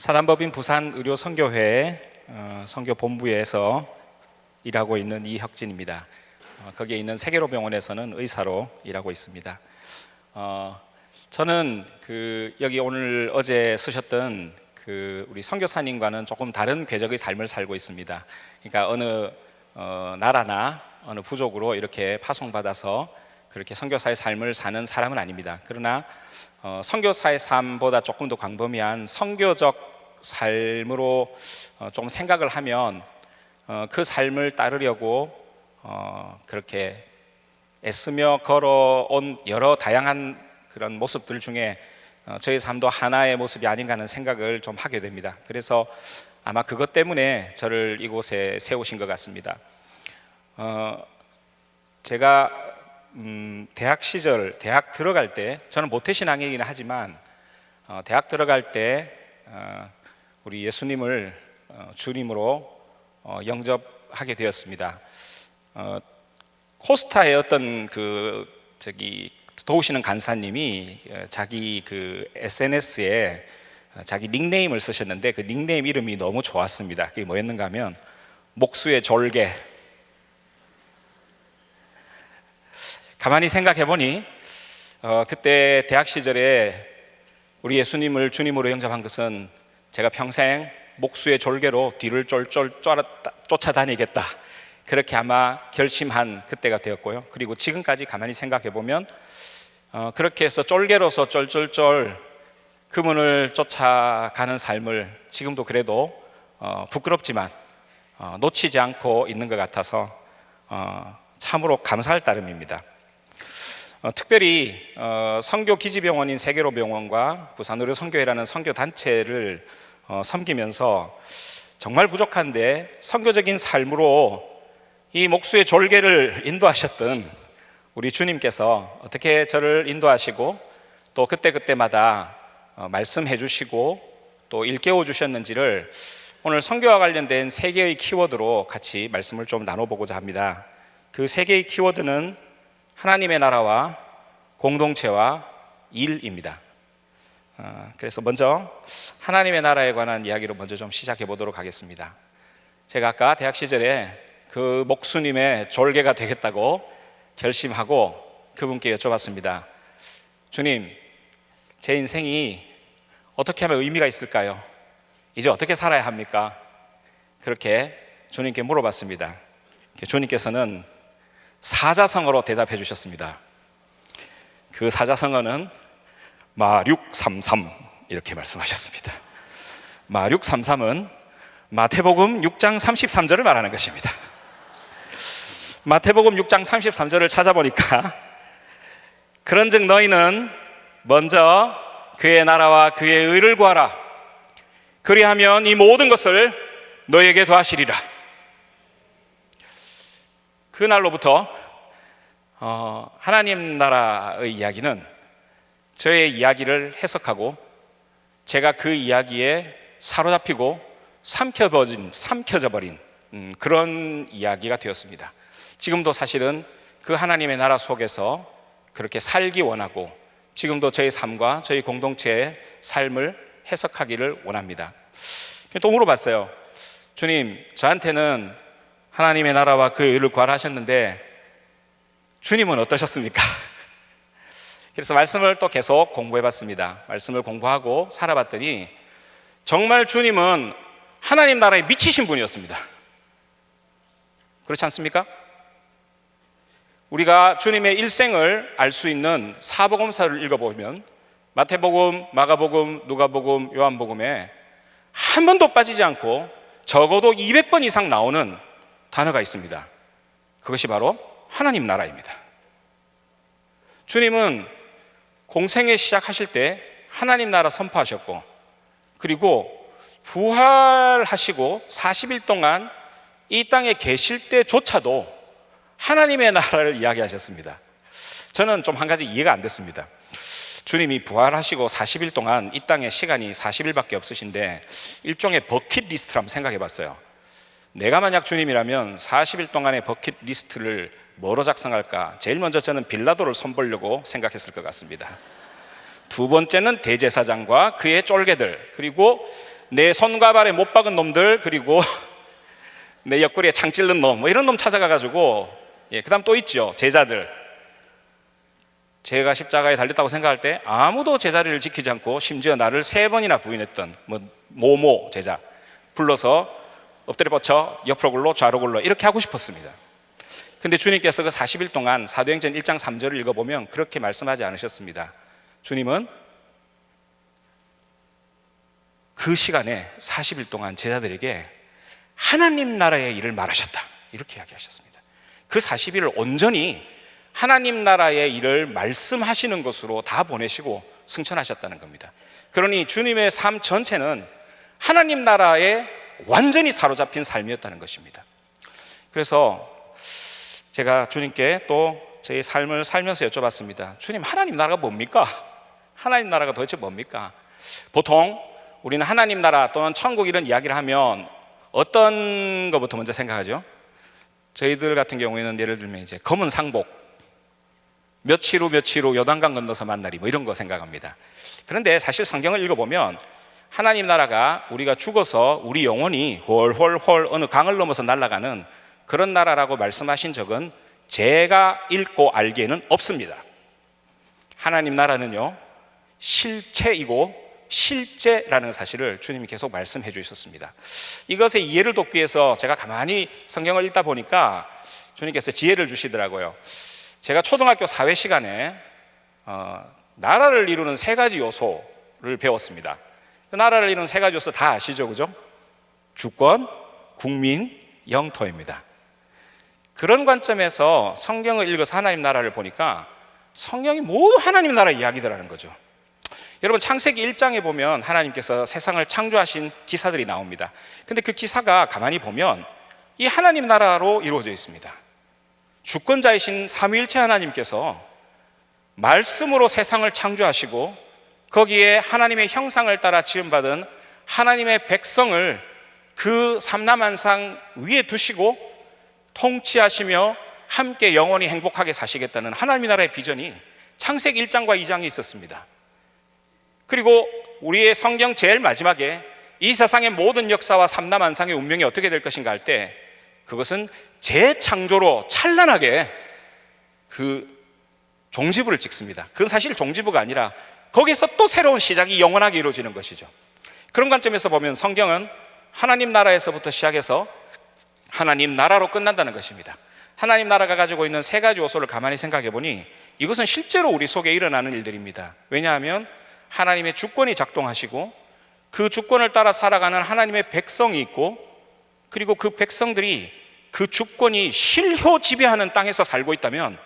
사단법인 부산의료선교회 선교본부에서 일하고 있는 이혁진입니다. 거기에 있는 세계로병원에서는 의사로 일하고 있습니다. 저는 여기 오늘 어제 쓰셨던 우리 선교사님과는 조금 다른 궤적의 삶을 살고 있습니다. 그러니까 어느 나라나 어느 부족으로 이렇게 파송받아서 그렇게 선교사의 삶을 사는 사람은 아닙니다. 그러나 선교사의 삶보다 조금 더 광범위한 선교적 삶으로 좀 생각을 하면 그 삶을 따르려고 그렇게 애쓰며 걸어온 여러 다양한 그런 모습들 중에 저의 삶도 하나의 모습이 아닌가 하는 생각을 좀 하게 됩니다. 그래서 아마 그것 때문에 저를 이곳에 세우신 것 같습니다. 제가 대학 시절, 대학 들어갈 때, 저는 모태신앙이긴 하지만 대학 들어갈 때 우리 예수님을 주님으로 영접하게 되었습니다. 코스타의 어떤 도우시는 간사님이 자기 SNS에 자기 닉네임을 쓰셨는데 그 닉네임 이름이 너무 좋았습니다. 그게 뭐였는가 하면 목수의 졸개. 가만히 생각해 보니 그때 대학 시절에 우리 예수님을 주님으로 영접한 것은 제가 평생 목수의 졸개로 뒤를 쫄쫄 쫓아다니겠다, 그렇게 아마 결심한 그때가 되었고요. 그리고 지금까지 가만히 생각해 보면 그렇게 해서 쫄개로서 쫄쫄쫄 그분을 쫓아가는 삶을 지금도 그래도 부끄럽지만 놓치지 않고 있는 것 같아서 참으로 감사할 따름입니다. 특별히 선교기지병원인 세계로병원과 부산의료선교회라는 선교단체를 섬기면서 정말 부족한데 선교적인 삶으로 이 목수의 졸개를 인도하셨던 우리 주님께서 어떻게 저를 인도하시고 또 그때그때마다 말씀해 주시고 또 일깨워 주셨는지를 오늘 선교와 관련된 세 개의 키워드로 같이 말씀을 좀 나눠보고자 합니다. 그 세 개의 키워드는 하나님의 나라와 공동체와 일입니다. 그래서 먼저 하나님의 나라에 관한 이야기로 먼저 좀 시작해 보도록 하겠습니다. 제가 아까 대학 시절에 그 목수님의 졸개가 되겠다고 결심하고 그분께 여쭤봤습니다. 주님, 제 인생이 어떻게 하면 의미가 있을까요? 이제 어떻게 살아야 합니까? 그렇게 주님께 물어봤습니다. 주님께서는 사자성어로 대답해 주셨습니다. 그 사자성어는 마륙삼삼 이렇게 말씀하셨습니다. 마륙삼삼은 마태복음 6장 33절을 말하는 것입니다. 마태복음 6장 33절을 찾아보니까 그런즉 너희는 먼저 그의 나라와 그의 의를 구하라. 그리하면 이 모든 것을 너희에게 더하시리라. 그날로부터 하나님 나라의 이야기는 저의 이야기를 해석하고 제가 그 이야기에 사로잡히고 삼켜져 버린 그런 이야기가 되었습니다. 지금도 사실은 그 하나님의 나라 속에서 그렇게 살기 원하고 지금도 저희 삶과 저희 공동체의 삶을 해석하기를 원합니다. 또 물어봤어요. 주님, 저한테는 하나님의 나라와 그의 의를 구하라 하셨는데 주님은 어떠셨습니까? 그래서 말씀을 또 계속 공부해 봤습니다. 말씀을 공부하고 살아봤더니 정말 주님은 하나님 나라에 미치신 분이었습니다. 그렇지 않습니까? 우리가 주님의 일생을 알 수 있는 사복음서를 읽어보면 마태복음, 마가복음, 누가복음, 요한복음에 한 번도 빠지지 않고 적어도 200번 이상 나오는 단어가 있습니다. 그것이 바로 하나님 나라입니다. 주님은 공생애 시작하실 때 하나님 나라 선포하셨고 그리고 부활하시고 40일 동안 이 땅에 계실 때조차도 하나님의 나라를 이야기하셨습니다. 저는 좀 한 가지 이해가 안 됐습니다. 주님이 부활하시고 40일 동안 이 땅에 시간이 40일밖에 없으신데 일종의 버킷리스트를 한번 생각해 봤어요. 내가 만약 주님이라면 40일 동안의 버킷리스트를 뭐로 작성할까? 제일 먼저 저는 빌라도를 손보려고 생각했을 것 같습니다. 두 번째는 대제사장과 그의 쫄개들, 그리고 내 손과 발에 못 박은 놈들, 그리고 내 옆구리에 창 찔른 놈, 뭐 이런 놈 찾아가가지고, 그 다음 또 있죠, 제자들. 제가 십자가에 달렸다고 생각할 때 아무도 제자리를 지키지 않고 심지어 나를 3번이나 부인했던 모모 제자 불러서 엎드려 뻗쳐 옆으로 굴러 좌로 굴러 이렇게 하고 싶었습니다. 근데 주님께서 그 40일 동안 사도행전 1장 3절을 읽어보면 그렇게 말씀하지 않으셨습니다. 주님은 그 시간에 40일 동안 제자들에게 하나님 나라의 일을 말하셨다, 이렇게 이야기하셨습니다. 그 40일을 온전히 하나님 나라의 일을 말씀하시는 것으로 다 보내시고 승천하셨다는 겁니다. 그러니 주님의 삶 전체는 하나님 나라에 완전히 사로잡힌 삶이었다는 것입니다. 그래서 제가 주님께 또 저희 삶을 살면서 여쭤봤습니다. 주님, 하나님 나라가 뭡니까? 하나님 나라가 도대체 뭡니까? 보통 우리는 하나님 나라 또는 천국 이런 이야기를 하면 어떤 것부터 먼저 생각하죠? 저희들 같은 경우에는 예를 들면 이제 검은 상복, 며칠 후 요단강 건너서 만나리, 뭐 이런 거 생각합니다. 그런데 사실 성경을 읽어보면 하나님 나라가 우리가 죽어서 우리 영혼이 훨훨훨 어느 강을 넘어서 날아가는 그런 나라라고 말씀하신 적은 제가 읽고 알기에는 없습니다. 하나님 나라는요, 실체이고 실제라는 사실을 주님이 계속 말씀해 주셨습니다. 이것의 이해를 돕기 위해서 제가 가만히 성경을 읽다 보니까 주님께서 지혜를 주시더라고요. 제가 초등학교 사회 시간에 나라를 이루는 3가지 요소를 배웠습니다. 그 나라를 이루는 3가지 요소 다 아시죠? 그죠? 주권, 국민, 영토입니다. 그런 관점에서 성경을 읽어서 하나님 나라를 보니까 성경이 모두 하나님 나라 이야기더라는 거죠. 여러분, 창세기 1장에 보면 하나님께서 세상을 창조하신 기사들이 나옵니다. 근데 그 기사가 가만히 보면 이 하나님 나라로 이루어져 있습니다. 주권자이신 삼위일체 하나님께서 말씀으로 세상을 창조하시고 거기에 하나님의 형상을 따라 지음받은 하나님의 백성을 그 삼라만상 위에 두시고 통치하시며 함께 영원히 행복하게 사시겠다는 하나님의 나라의 비전이 창세기 1장과 2장에 있었습니다. 그리고 우리의 성경 제일 마지막에 이 세상의 모든 역사와 삼라만상의 운명이 어떻게 될 것인가 할 때 그것은 재창조로 찬란하게 그 종지부를 찍습니다. 그건 사실 종지부가 아니라 거기서 또 새로운 시작이 영원하게 이루어지는 것이죠. 그런 관점에서 보면 성경은 하나님 나라에서부터 시작해서 하나님 나라로 끝난다는 것입니다. 하나님 나라가 가지고 있는 3가지 요소를 가만히 생각해 보니 이것은 실제로 우리 속에 일어나는 일들입니다. 왜냐하면 하나님의 주권이 작동하시고 그 주권을 따라 살아가는 하나님의 백성이 있고, 그리고 그 백성들이 그 주권이 실효 지배하는 땅에서 살고 있다면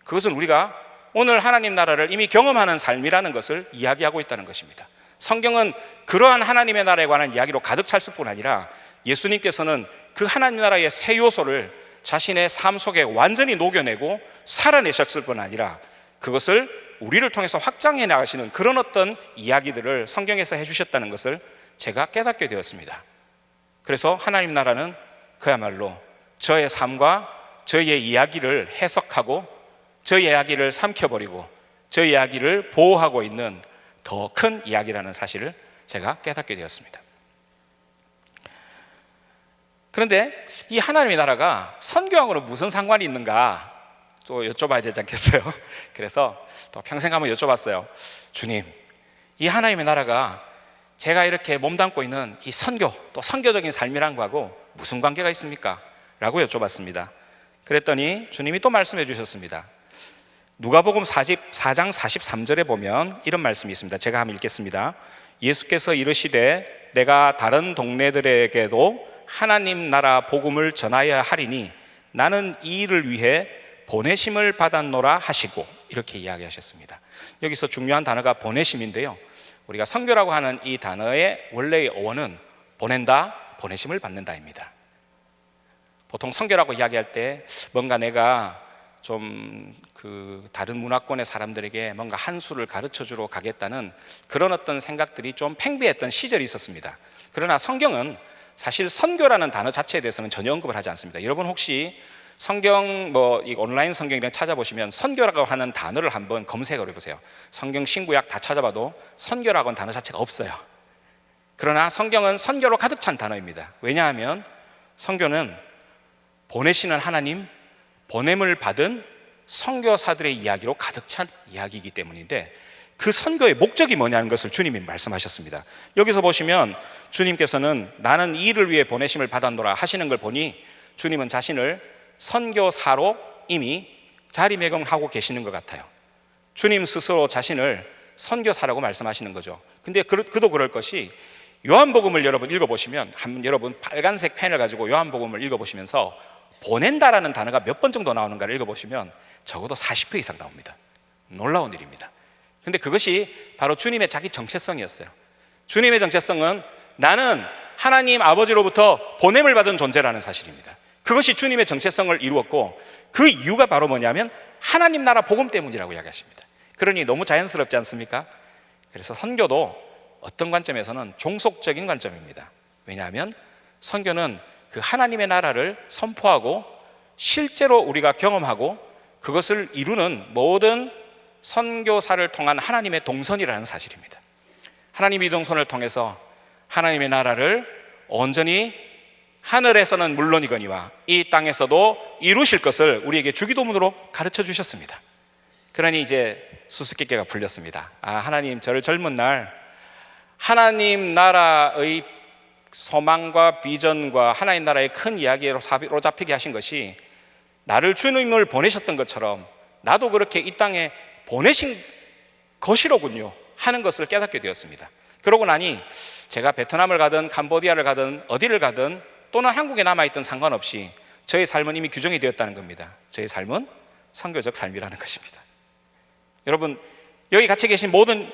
그것은 우리가 오늘 하나님 나라를 이미 경험하는 삶이라는 것을 이야기하고 있다는 것입니다. 성경은 그러한 하나님의 나라에 관한 이야기로 가득 찼을 뿐 아니라 예수님께서는 그 하나님 나라의 3 요소를 자신의 삶 속에 완전히 녹여내고 살아내셨을 뿐 아니라 그것을 우리를 통해서 확장해 나가시는 그런 어떤 이야기들을 성경에서 해주셨다는 것을 제가 깨닫게 되었습니다. 그래서 하나님 나라는 그야말로 저의 삶과 저의 이야기를 해석하고 저의 이야기를 삼켜버리고 저의 이야기를 보호하고 있는 더 큰 이야기라는 사실을 제가 깨닫게 되었습니다. 그런데 이 하나님의 나라가 선교하고는 무슨 상관이 있는가 또 여쭤봐야 되지 않겠어요? 그래서 또 평생 한번 여쭤봤어요. 주님, 이 하나님의 나라가 제가 이렇게 몸담고 있는 이 선교, 또 선교적인 삶이란 거하고 무슨 관계가 있습니까? 라고 여쭤봤습니다. 그랬더니 주님이 또 말씀해 주셨습니다. 누가복음 4장 43절에 보면 이런 말씀이 있습니다. 제가 한번 읽겠습니다. 예수께서 이르시되 내가 다른 동네들에게도 하나님 나라 복음을 전하여야 하리니 나는 이 일을 위해 보내심을 받았노라 하시고, 이렇게 이야기하셨습니다. 여기서 중요한 단어가 보내심인데요, 우리가 선교라고 하는 이 단어의 원래의 어원은 보낸다, 보내심을 받는다입니다. 보통 선교라고 이야기할 때 뭔가 내가 좀 다른 문화권의 사람들에게 뭔가 한 수를 가르쳐주러 가겠다는 그런 어떤 생각들이 좀 팽배했던 시절이 있었습니다. 그러나 성경은 사실 선교라는 단어 자체에 대해서는 전혀 언급을 하지 않습니다. 여러분 혹시 성경 이 온라인 성경이랑 찾아보시면 선교라고 하는 단어를 한번 검색을 해보세요. 성경 신구약 다 찾아봐도 선교라고 하는 단어 자체가 없어요. 그러나 성경은 선교로 가득 찬 단어입니다. 왜냐하면 선교는 보내시는 하나님, 보냄을 받은 선교사들의 이야기로 가득 찬 이야기이기 때문인데, 그 선교의 목적이 뭐냐는 것을 주님이 말씀하셨습니다. 여기서 보시면 주님께서는 나는 이 일을 위해 보내심을 받았노라 하시는 걸 보니 주님은 자신을 선교사로 이미 자리매김하고 계시는 것 같아요. 주님 스스로 자신을 선교사라고 말씀하시는 거죠. 근데 그도 그럴 것이, 요한복음을 여러분 읽어보시면, 한번 여러분 빨간색 펜을 가지고 요한복음을 읽어보시면서 보낸다라는 단어가 몇 번 정도 나오는가를 읽어보시면 적어도 40회 이상 나옵니다. 놀라운 일입니다. 근데 그것이 바로 주님의 자기 정체성이었어요. 주님의 정체성은 나는 하나님 아버지로부터 보냄을 받은 존재라는 사실입니다. 그것이 주님의 정체성을 이루었고, 그 이유가 바로 뭐냐면 하나님 나라 복음 때문이라고 이야기하십니다. 그러니 너무 자연스럽지 않습니까? 그래서 선교도 어떤 관점에서는 종속적인 관점입니다. 왜냐하면 선교는 그 하나님의 나라를 선포하고 실제로 우리가 경험하고 그것을 이루는 모든 선교사를 통한 하나님의 동선이라는 사실입니다. 하나님의 동선을 통해서 하나님의 나라를 온전히 하늘에서는 물론이거니와 이 땅에서도 이루실 것을 우리에게 주기도문으로 가르쳐 주셨습니다. 그러니 이제 수수께끼가 풀렸습니다. 하나님, 저를 젊은 날 하나님 나라의 소망과 비전과 하나님 나라의 큰 이야기로 사로잡히게 하신 것이 나를 주님을 보내셨던 것처럼 나도 그렇게 이 땅에 보내신 것이로군요 하는 것을 깨닫게 되었습니다. 그러고 나니 제가 베트남을 가든 캄보디아를 가든 어디를 가든 또는 한국에 남아있든 상관없이 저의 삶은 이미 규정이 되었다는 겁니다. 저의 삶은 선교적 삶이라는 것입니다. 여러분, 여기 같이 계신 모든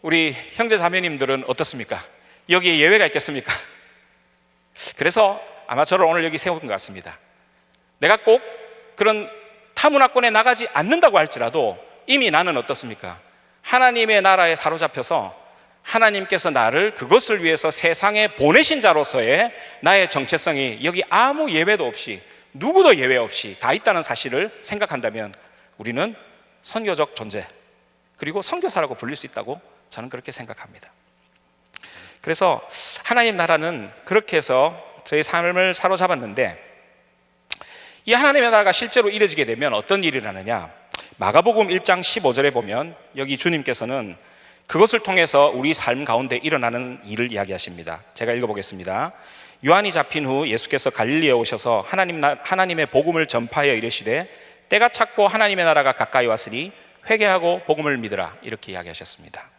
우리 형제 자매님들은 어떻습니까? 여기에 예외가 있겠습니까? 그래서 아마 저를 오늘 여기 세운 것 같습니다. 내가 꼭 그런 타문화권에 나가지 않는다고 할지라도 이미 나는 어떻습니까? 하나님의 나라에 사로잡혀서 하나님께서 나를 그것을 위해서 세상에 보내신 자로서의 나의 정체성이 여기 아무 예외도 없이, 누구도 예외 없이 다 있다는 사실을 생각한다면 우리는 선교적 존재, 그리고 선교사라고 불릴 수 있다고 저는 그렇게 생각합니다. 그래서 하나님 나라는 그렇게 해서 저희 삶을 사로잡았는데, 이 하나님의 나라가 실제로 이루어지게 되면 어떤 일이 일어나느냐? 마가복음 1장 15절에 보면 여기 주님께서는 그것을 통해서 우리 삶 가운데 일어나는 일을 이야기하십니다. 제가 읽어보겠습니다. 요한이 잡힌 후 예수께서 갈릴리에 오셔서 하나님의 복음을 전파하여 이르시되 때가 찼고 하나님의 나라가 가까이 왔으니 회개하고 복음을 믿으라, 이렇게 이야기하셨습니다.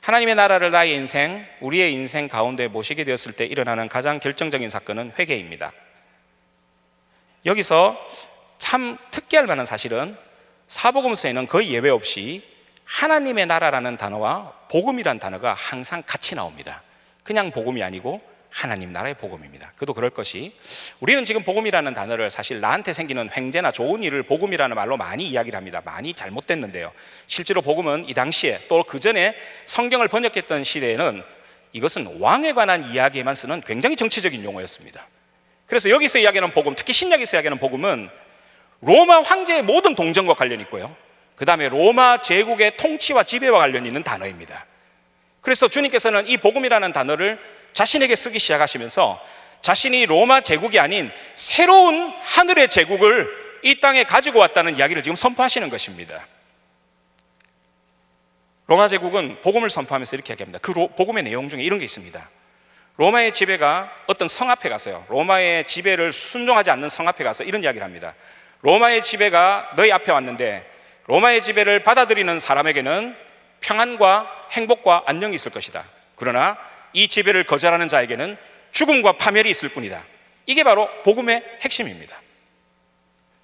하나님의 나라를 나의 인생, 우리의 인생 가운데 모시게 되었을 때 일어나는 가장 결정적인 사건은 회개입니다. 여기서 참 특기할 만한 사실은 사복음서에는 거의 예외 없이 하나님의 나라라는 단어와 복음이라는 단어가 항상 같이 나옵니다. 그냥 복음이 아니고 하나님 나라의 복음입니다. 그도 그럴 것이, 우리는 지금 복음이라는 단어를 사실 나한테 생기는 횡재나 좋은 일을 복음이라는 말로 많이 이야기를 합니다. 많이 잘못됐는데요, 실제로 복음은 이 당시에 또 그 전에 성경을 번역했던 시대에는 이것은 왕에 관한 이야기에만 쓰는 굉장히 정치적인 용어였습니다. 그래서 여기서 이야기하는 복음, 특히 신약에서 이야기하는 복음은 로마 황제의 모든 동정과 관련이 있고요, 그 다음에 로마 제국의 통치와 지배와 관련이 있는 단어입니다. 그래서 주님께서는 이 복음이라는 단어를 자신에게 쓰기 시작하시면서 자신이 로마 제국이 아닌 새로운 하늘의 제국을 이 땅에 가지고 왔다는 이야기를 지금 선포하시는 것입니다. 로마 제국은 복음을 선포하면서 이렇게 이야기합니다. 그 복음의 내용 중에 이런 게 있습니다. 로마의 지배가 어떤 성 앞에 가서요, 로마의 지배를 순종하지 않는 성 앞에 가서 이런 이야기를 합니다. 로마의 지배가 너희 앞에 왔는데 로마의 지배를 받아들이는 사람에게는 평안과 행복과 안녕이 있을 것이다. 그러나 이 지배를 거절하는 자에게는 죽음과 파멸이 있을 뿐이다. 이게 바로 복음의 핵심입니다.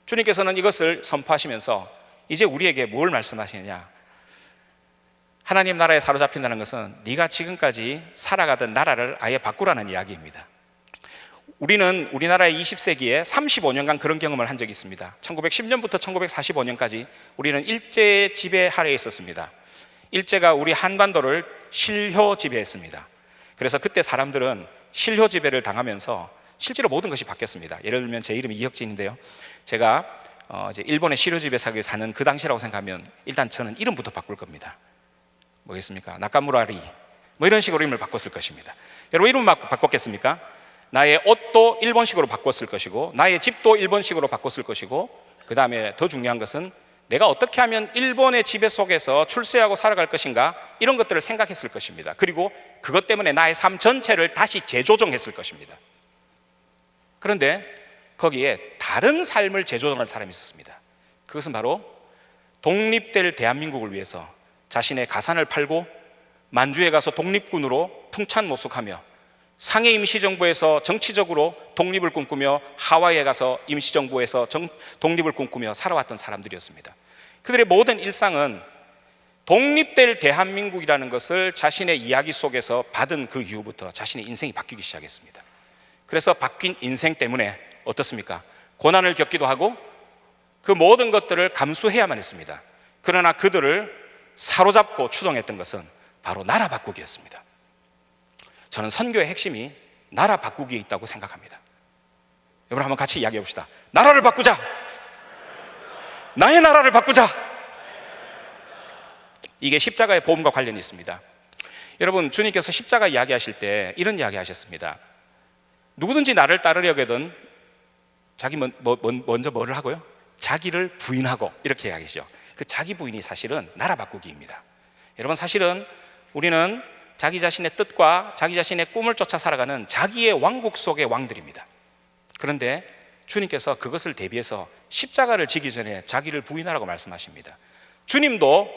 주님께서는 이것을 선포하시면서 이제 우리에게 뭘 말씀하시느냐? 하나님 나라에 사로잡힌다는 것은 네가 지금까지 살아가던 나라를 아예 바꾸라는 이야기입니다. 우리는 우리나라의 20세기에 35년간 그런 경험을 한 적이 있습니다. 1910년부터 1945년까지 우리는 일제의 지배 하에 있었습니다. 일제가 우리 한반도를 실효 지배했습니다. 그래서 그때 사람들은 실효 지배를 당하면서 실제로 모든 것이 바뀌었습니다. 예를 들면 제 이름이 이혁진인데요, 제가 이제 일본의 실효 지배사에 사는 그 당시라고 생각하면 일단 저는 이름부터 바꿀 겁니다. 뭐겠습니까? 나카무라리, 뭐 이런 식으로 이름을 바꿨을 것입니다. 여러분 이름 바꿨겠습니까? 나의 옷도 일본식으로 바꿨을 것이고 나의 집도 일본식으로 바꿨을 것이고 그 다음에 더 중요한 것은 내가 어떻게 하면 일본의 지배 속에서 출세하고 살아갈 것인가 이런 것들을 생각했을 것입니다. 그리고 그것 때문에 나의 삶 전체를 다시 재조정했을 것입니다. 그런데 거기에 다른 삶을 재조정할 사람이 있었습니다. 그것은 바로 독립될 대한민국을 위해서 자신의 가산을 팔고 만주에 가서 독립군으로 풍찬모숙하며 상해 임시정부에서 정치적으로 독립을 꿈꾸며 하와이에 가서 임시정부에서 독립을 꿈꾸며 살아왔던 사람들이었습니다. 그들의 모든 일상은 독립될 대한민국이라는 것을 자신의 이야기 속에서 받은 그 이후부터 자신의 인생이 바뀌기 시작했습니다. 그래서 바뀐 인생 때문에 어떻습니까? 고난을 겪기도 하고 그 모든 것들을 감수해야만 했습니다. 그러나 그들을 사로잡고 추동했던 것은 바로 나라 바꾸기였습니다. 저는 선교의 핵심이 나라 바꾸기에 있다고 생각합니다. 여러분 한번 같이 이야기해 봅시다. 나라를 바꾸자. 나의 나라를 바꾸자. 이게 십자가의 복음과 관련이 있습니다. 여러분 주님께서 십자가 이야기하실 때 이런 이야기 하셨습니다. 누구든지 나를 따르려거든 자기 먼저 뭐를 하고요? 자기를 부인하고 이렇게 이야기하죠. 그 자기 부인이 사실은 나라 바꾸기입니다. 여러분 사실은 우리는 자기 자신의 뜻과 자기 자신의 꿈을 쫓아 살아가는 자기의 왕국 속의 왕들입니다. 그런데 주님께서 그것을 대비해서 십자가를 지기 전에 자기를 부인하라고 말씀하십니다. 주님도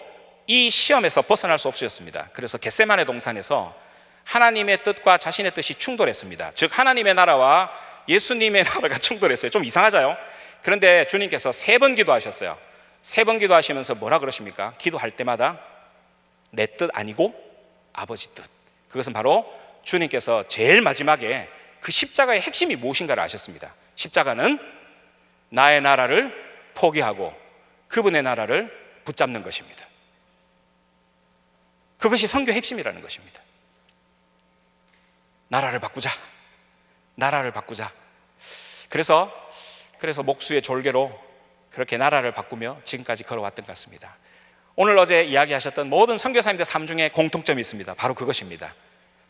이 시험에서 벗어날 수 없으셨습니다. 그래서 겟세마네 동산에서 하나님의 뜻과 자신의 뜻이 충돌했습니다. 즉 하나님의 나라와 예수님의 나라가 충돌했어요. 좀 이상하죠? 그런데 주님께서 3번 기도하셨어요. 3번 기도하시면서 뭐라 그러십니까? 기도할 때마다 내 뜻 아니고 아버지 뜻. 그것은 바로 주님께서 제일 마지막에 그 십자가의 핵심이 무엇인가를 아셨습니다. 십자가는 나의 나라를 포기하고 그분의 나라를 붙잡는 것입니다. 그것이 선교 핵심이라는 것입니다. 나라를 바꾸자. 나라를 바꾸자. 그래서 목수의 졸개로 그렇게 나라를 바꾸며 지금까지 걸어왔던 것 같습니다. 오늘 어제 이야기하셨던 모든 선교사님들 삶 중에 공통점이 있습니다. 바로 그것입니다.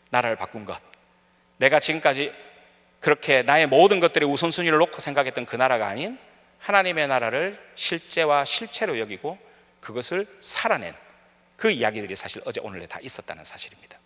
나라를 바꾼 것. 내가 지금까지 그렇게 나의 모든 것들의 우선순위를 놓고 생각했던 그 나라가 아닌 하나님의 나라를 실제와 실체로 여기고 그것을 살아낸 그 이야기들이 사실 어제 오늘에 다 있었다는 사실입니다.